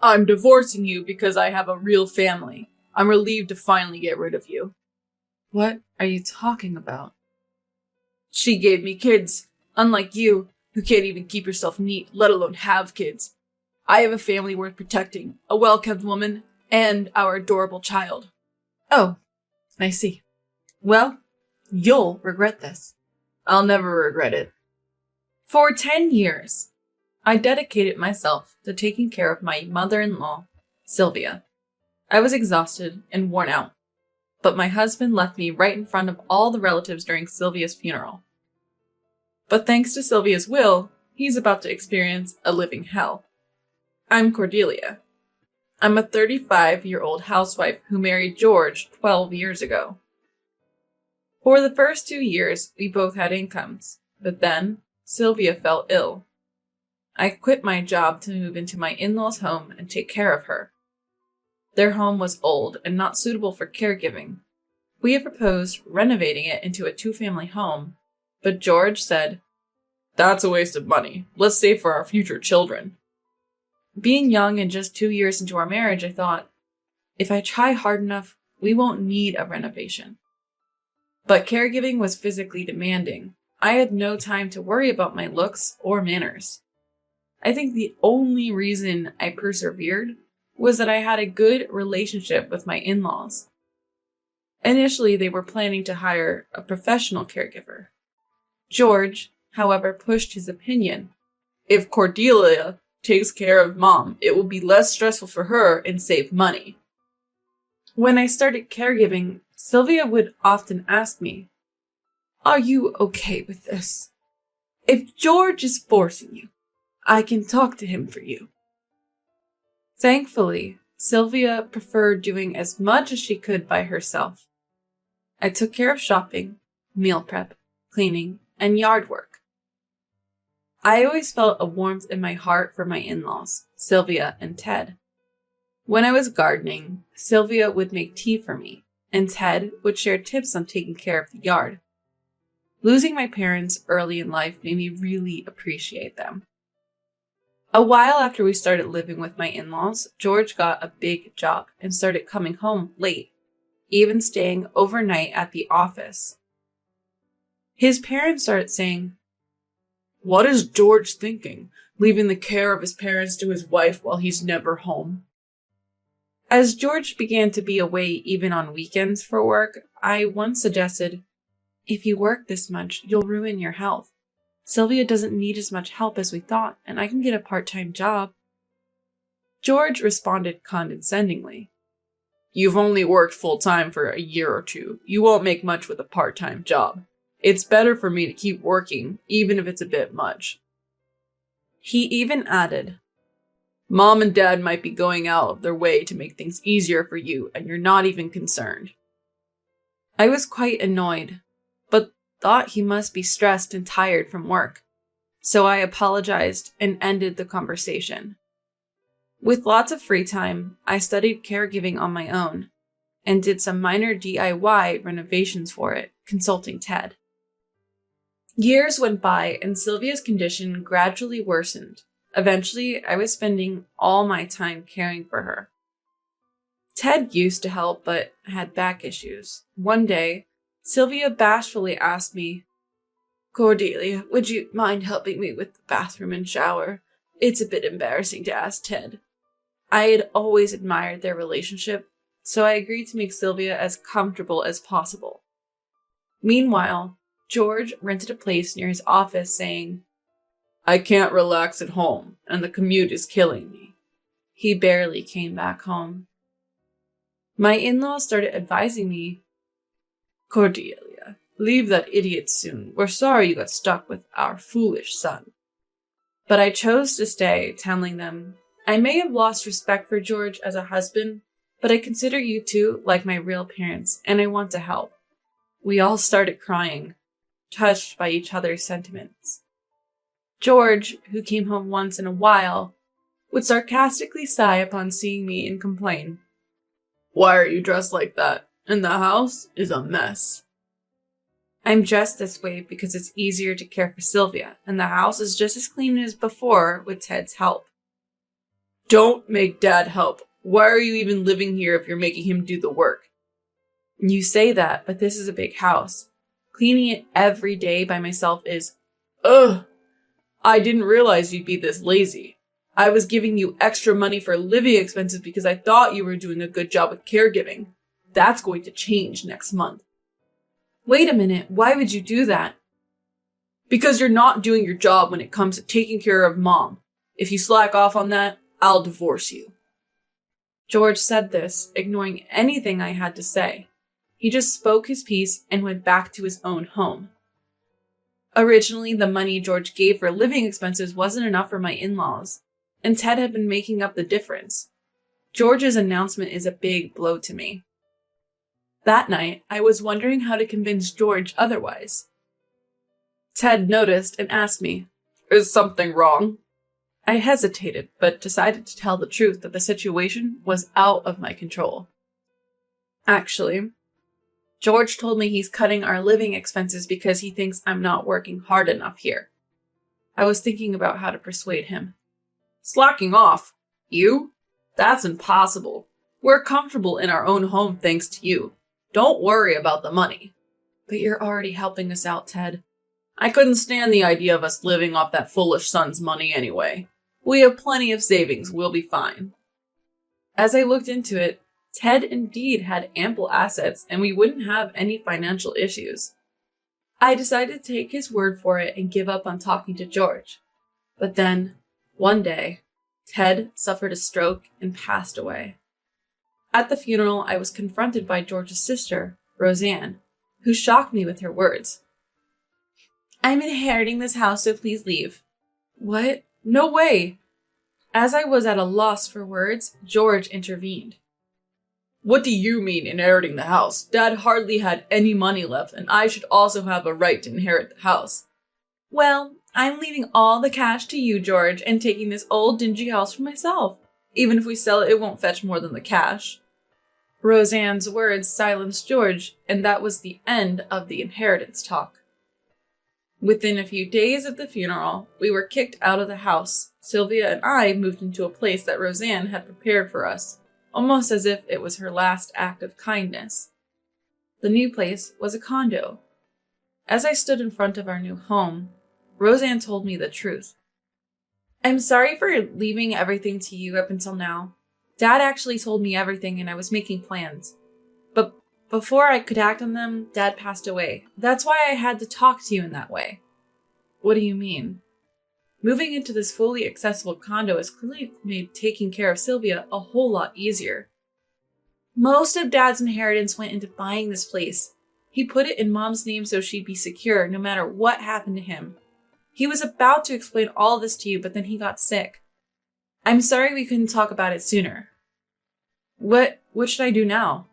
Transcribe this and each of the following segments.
I'm divorcing you because I have a real family. I'm relieved to finally get rid of you. What are you talking about? She gave me kids, unlike you, who can't even keep yourself neat, let alone have kids. I have a family worth protecting, a well-kept woman, and our adorable child. Oh, I see. Well, you'll regret this. I'll never regret it. For 10 years, I dedicated myself to taking care of my mother-in-law, Sylvia. I was exhausted and worn out, but my husband left me right in front of all the relatives during Sylvia's funeral. But thanks to Sylvia's will, he's about to experience a living hell. I'm Cordelia. I'm a 35-year-old housewife who married George 12 years ago. For the first 2 years, we both had incomes, but then Sylvia fell ill. I quit my job to move into my in-laws' home and take care of her. Their home was old and not suitable for caregiving. We had proposed renovating it into a 2-family home, but George said, "That's a waste of money. Let's save for our future children." Being young and just 2 years into our marriage, I thought, if I try hard enough, we won't need a renovation. But caregiving was physically demanding. I had no time to worry about my looks or manners. I think the only reason I persevered was that I had a good relationship with my in-laws. Initially, they were planning to hire a professional caregiver. George, however, pushed his opinion. If Cordelia takes care of Mom, it will be less stressful for her and save money. When I started caregiving, Sylvia would often ask me, "Are you okay with this? If George is forcing you, I can talk to him for you." Thankfully, Sylvia preferred doing as much as she could by herself. I took care of shopping, meal prep, cleaning, and yard work. I always felt a warmth in my heart for my in-laws, Sylvia and Ted. When I was gardening, Sylvia would make tea for me, and Ted would share tips on taking care of the yard. Losing my parents early in life made me really appreciate them. A while after we started living with my in-laws, George got a big job and started coming home late, even staying overnight at the office. His parents started saying, "What is George thinking, leaving the care of his parents to his wife while he's never home?" As George began to be away even on weekends for work, I once suggested, "If you work this much, you'll ruin your health. Sylvia doesn't need as much help as we thought, and I can get a part-time job." George responded condescendingly, "You've only worked full-time for a year or two. You won't make much with a part-time job. It's better for me to keep working, even if it's a bit much." He even added, "Mom and Dad might be going out of their way to make things easier for you, and you're not even concerned." I was quite annoyed, but thought he must be stressed and tired from work, so I apologized and ended the conversation. With lots of free time, I studied caregiving on my own and did some minor DIY renovations for it, consulting Ted. Years went by and Sylvia's condition gradually worsened. Eventually, I was spending all my time caring for her. Ted used to help, but had back issues. One day, Sylvia bashfully asked me, "Cordelia, would you mind helping me with the bathroom and shower? It's a bit embarrassing to ask Ted." I had always admired their relationship, so I agreed to make Sylvia as comfortable as possible. Meanwhile, George rented a place near his office saying, "I can't relax at home, and the commute is killing me." He barely came back home. My in-laws started advising me, "Cordelia, leave that idiot soon. We're sorry you got stuck with our foolish son." But I chose to stay, telling them, "I may have lost respect for George as a husband, but I consider you two like my real parents, and I want to help." We all started crying, touched by each other's sentiments. George, who came home once in a while, would sarcastically sigh upon seeing me and complain, "Why are you dressed like that? And the house is a mess." I'm dressed this way because it's easier to care for Sylvia, and the house is just as clean as before with Ted's help. Don't make Dad help. Why are you even living here if you're making him do the work? You say that, but this is a big house. Cleaning it every day by myself is, ugh. I didn't realize you'd be this lazy. I was giving you extra money for living expenses because I thought you were doing a good job with caregiving. That's going to change next month. Wait a minute, why would you do that? Because you're not doing your job when it comes to taking care of Mom. If you slack off on that, I'll divorce you. George said this, ignoring anything I had to say. He just spoke his piece and went back to his own home. Originally, the money George gave for living expenses wasn't enough for my in-laws, and Ted had been making up the difference. George's announcement is a big blow to me. That night, I was wondering how to convince George otherwise. Ted noticed and asked me, "Is something wrong?" I hesitated, but decided to tell the truth that the situation was out of my control. Actually, George told me he's cutting our living expenses because he thinks I'm not working hard enough here. I was thinking about how to persuade him. Slacking off? You? That's impossible. We're comfortable in our own home thanks to you. Don't worry about the money. But you're already helping us out, Ted. I couldn't stand the idea of us living off that foolish son's money anyway. We have plenty of savings. We'll be fine. As I looked into it, Ted indeed had ample assets and we wouldn't have any financial issues. I decided to take his word for it and give up on talking to George. But then, one day, Ted suffered a stroke and passed away. At the funeral, I was confronted by George's sister, Roseanne, who shocked me with her words. I'm inheriting this house, so please leave. What? No way! As I was at a loss for words, George intervened. What do you mean, inheriting the house? Dad hardly had any money left, and I should also have a right to inherit the house. Well, I'm leaving all the cash to you, George, and taking this old dingy house for myself. Even if we sell it, it won't fetch more than the cash. Roseanne's words silenced George, and that was the end of the inheritance talk. Within a few days of the funeral, we were kicked out of the house. Sylvia and I moved into a place that Roseanne had prepared for us, almost as if it was her last act of kindness. The new place was a condo. As I stood in front of our new home, Roseanne told me the truth. I'm sorry for leaving everything to you up until now. Dad actually told me everything and I was making plans. But before I could act on them, Dad passed away. That's why I had to talk to you in that way. What do you mean? Moving into this fully accessible condo has clearly made taking care of Sylvia a whole lot easier. Most of Dad's inheritance went into buying this place. He put it in Mom's name so she'd be secure no matter what happened to him. He was about to explain all this to you, but then he got sick. I'm sorry we couldn't talk about it sooner. What should I do now?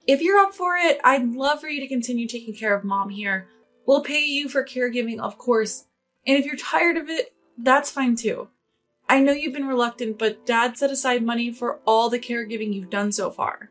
If you're up for it, I'd love for you to continue taking care of Mom here. We'll pay you for caregiving, of course. And if you're tired of it, that's fine too. I know you've been reluctant, but Dad set aside money for all the caregiving you've done so far.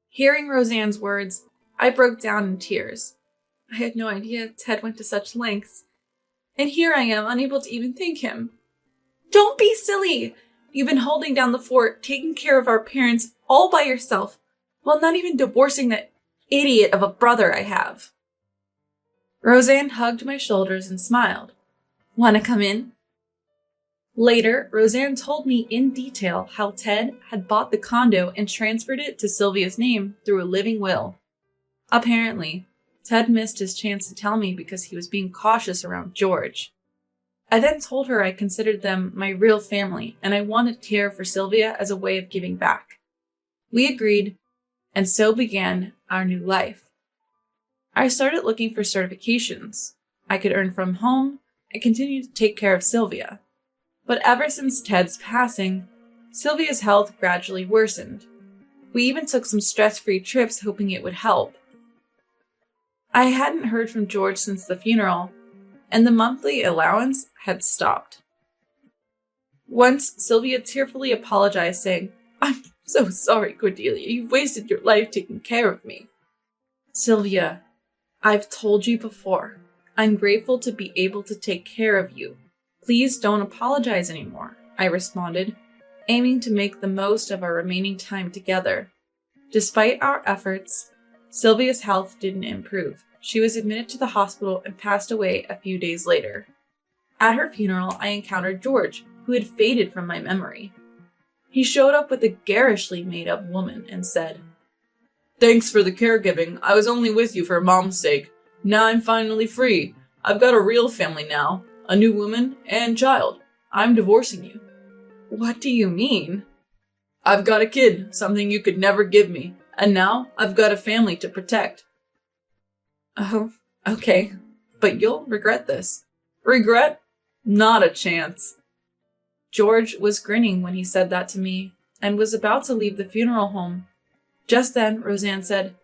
Hearing Roseanne's words, I broke down in tears. I had no idea Ted went to such lengths. And here I am, unable to even thank him. Don't be silly! You've been holding down the fort, taking care of our parents all by yourself, while not even divorcing that idiot of a brother I have. Roseanne hugged my shoulders and smiled. Want to come in? Later, Roseanne told me in detail how Ted had bought the condo and transferred it to Sylvia's name through a living will. Apparently, Ted missed his chance to tell me because he was being cautious around George. I then told her I considered them my real family and I wanted to care for Sylvia as a way of giving back. We agreed, and so began our new life. I started looking for certifications I could earn from home and continue to take care of Sylvia. But ever since Ted's passing, Sylvia's health gradually worsened. We even took some stress-free trips hoping it would help. I hadn't heard from George since the funeral, and the monthly allowance had stopped. Once, Sylvia tearfully apologized, saying, I'm so sorry, Cordelia. You've wasted your life taking care of me. Sylvia, I've told you before. I'm grateful to be able to take care of you. Please don't apologize anymore. I responded, aiming to make the most of our remaining time together. Despite our efforts, Sylvia's health didn't improve. She was admitted to the hospital and passed away a few days later. At her funeral, I encountered George, who had faded from my memory. He showed up with a garishly made-up woman and said, "Thanks for the caregiving. I was only with you for Mom's sake. Now I'm finally free. I've got a real family now, a new woman and child. I'm divorcing you." What do you mean? "I've got a kid, something you could never give me, and now I've got a family to protect." Oh, okay. But you'll regret this. Regret? Not a chance. George was grinning when he said that to me and was about to leave the funeral home. Just then, Roseanne said,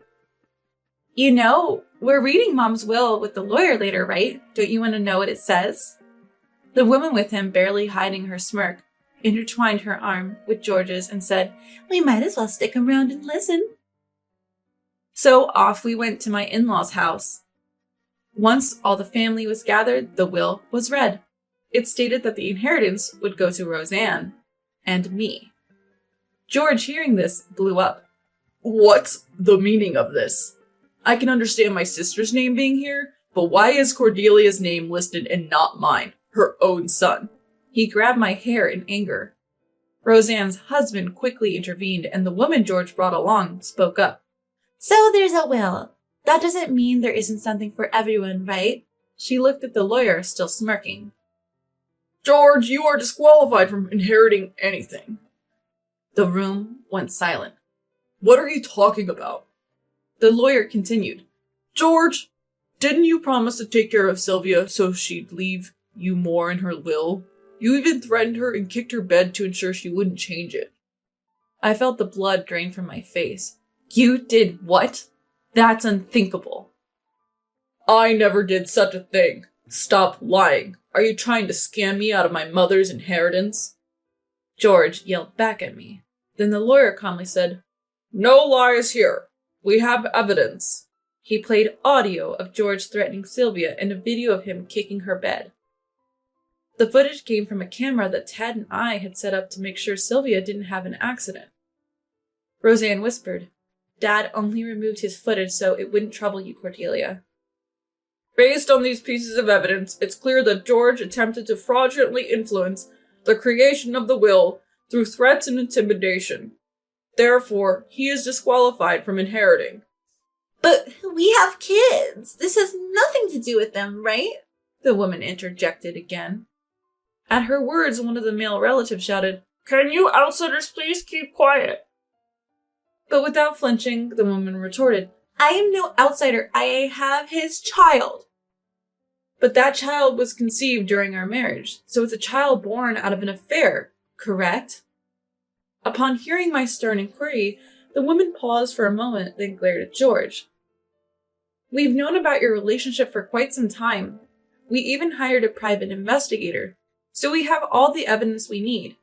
"You know, we're reading Mom's will with the lawyer later, right? Don't you want to know what it says?" The woman with him, barely hiding her smirk, intertwined her arm with George's and said, "We might as well stick around and listen." So off we went to my in-laws' house. Once all the family was gathered, the will was read. It stated that the inheritance would go to Roseanne and me. George, hearing this, blew up. "What's the meaning of this? I can understand my sister's name being here, but why is Cordelia's name listed and not mine, her own son?" He grabbed my hair in anger. Roseanne's husband quickly intervened, and the woman George brought along spoke up. "So there's a will. That doesn't mean there isn't something for everyone, right?" She looked at the lawyer, still smirking. "George, you are disqualified from inheriting anything." The room went silent. "What are you talking about?" The lawyer continued. "George, didn't you promise to take care of Sylvia so she'd leave you more in her will? You even threatened her and kicked her bed to ensure she wouldn't change it." I felt the blood drain from my face. "You did what? That's unthinkable." "I never did such a thing. Stop lying. Are you trying to scam me out of my mother's inheritance?" George yelled back at me. Then the lawyer calmly said, "No lies here. We have evidence." He played audio of George threatening Sylvia and a video of him kicking her bed. The footage came from a camera that Ted and I had set up to make sure Sylvia didn't have an accident. Roseanne whispered, "Dad only removed his footage so it wouldn't trouble you, Cordelia." "Based on these pieces of evidence, it's clear that George attempted to fraudulently influence the creation of the will through threats and intimidation. Therefore, he is disqualified from inheriting." "But we have kids. This has nothing to do with them, right?" the woman interjected again. At her words, one of the male relatives shouted, "Can you outsiders please keep quiet?" But without flinching, the woman retorted, "I am no outsider. I have his child." "But that child was conceived during our marriage, so it's a child born out of an affair, correct?" Upon hearing my stern inquiry, the woman paused for a moment, then glared at George. "We've known about your relationship for quite some time. We even hired a private investigator, so we have all the evidence we need.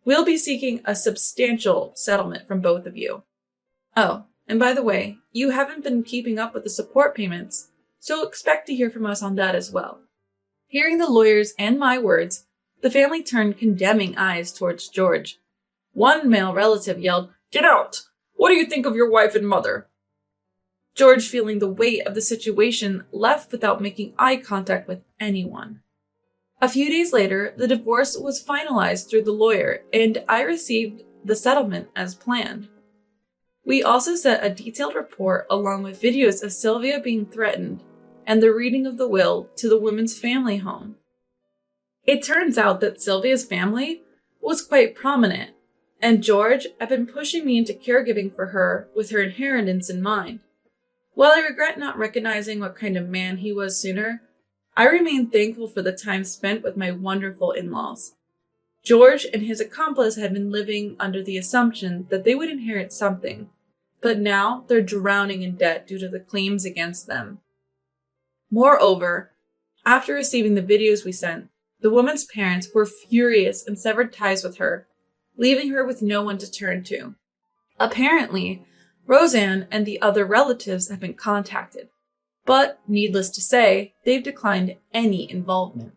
We'll be seeking a substantial settlement from both of you. Oh, and by the way, you haven't been keeping up with the support payments, so expect to hear from us on that as well." Hearing the lawyers and my words, the family turned condemning eyes towards George. One male relative yelled, "Get out! What do you think of your wife and mother?" George, feeling the weight of the situation, left without making eye contact with anyone. A few days later, the divorce was finalized through the lawyer, and I received the settlement as planned. We also sent a detailed report along with videos of Sylvia being threatened and the reading of the will to the woman's family home. It turns out that Sylvia's family was quite prominent, and George had been pushing me into caregiving for her with her inheritance in mind. While I regret not recognizing what kind of man he was sooner, I remain thankful for the time spent with my wonderful in-laws. George and his accomplice had been living under the assumption that they would inherit something, but now they're drowning in debt due to the claims against them. Moreover, after receiving the videos we sent, the woman's parents were furious and severed ties with her, leaving her with no one to turn to. Apparently, Roseanne and the other relatives have been contacted, but needless to say, they've declined any involvement.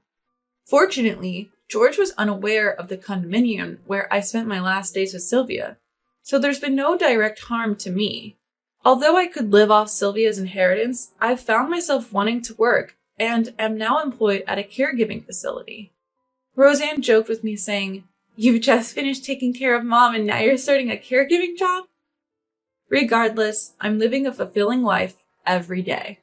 Fortunately, George was unaware of the condominium where I spent my last days with Sylvia, so there's been no direct harm to me. Although I could live off Sylvia's inheritance, I've found myself wanting to work and am now employed at a caregiving facility. Roseanne joked with me saying, "You've just finished taking care of Mom and now you're starting a caregiving job?" Regardless, I'm living a fulfilling life every day.